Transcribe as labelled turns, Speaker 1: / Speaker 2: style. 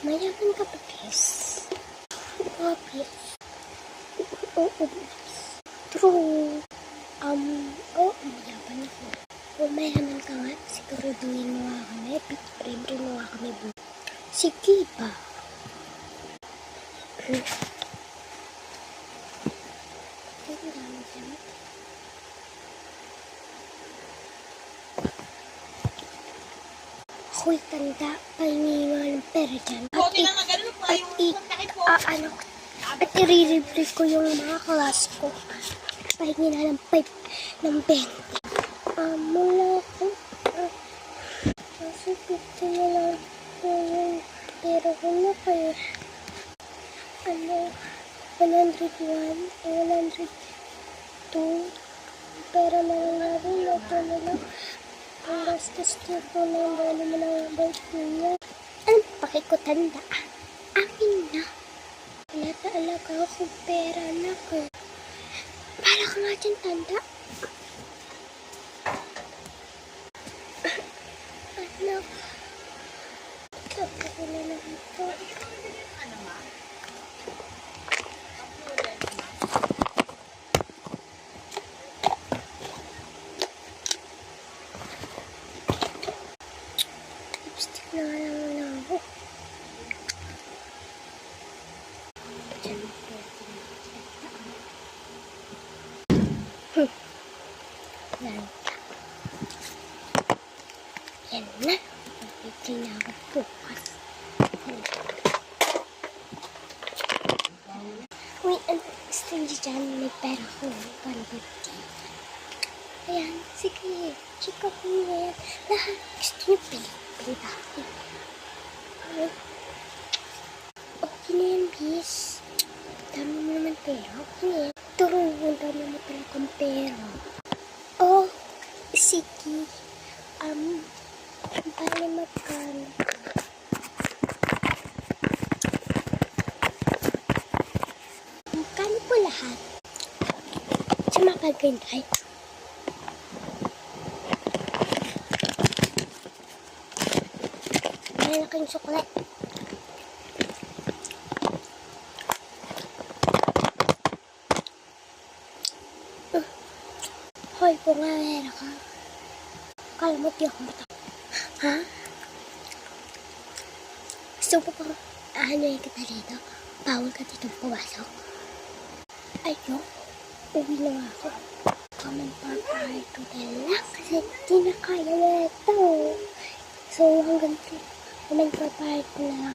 Speaker 1: Mayaman ka ba, Bis? Oo, Bis. Oo, Bis. True. Oo, mayaman ako. Kung mayaman ka nga, siguraduhin mo nga kami. Libre mo nga kami, Bu. Sige ba? Ako'y tanda, pahingi nga ng pera dyan. At i-re-replay ko yung mga class ko. Pahingi na ng 5, ng 20. Mula ko. Kasi 50 na lang po yung pera ko na kaya. 101, 102. Pera na lang natin, ito na lang. Ang gastos ko na ang dali mo ng birthday niya. Anong pakikutanda? Akin na. Wala talaga akong pera na ko. Para ka nga dyan, tanda. Anak. Tapos ko na lang ito. Lipstick na lang ako. Yan na. Pagpipili na ako bukas. Uy, strange dyan. May pera ko. Paano ba ito? Ayan, sige. Chika ko na yan. Lahat gusto niyo pili tayo. Okay na yan, bis. Dami mo naman pera. Okay na yan. Turuan, dami mo talagang pera. Oh, sige. Bali magkano? Magkano po lahat? Sa mga pagkintay? Malaking suklet. Hoy, kung nga meron ka. Kala mo di ako mata. Ha? Gusto mo pang aanoy kita dito? Bawal ka dito pumasok. Ayok, uwi na nga ako. Comment pa ito na kasi di na kaya na ito. So hanggang comment pa ito na lang.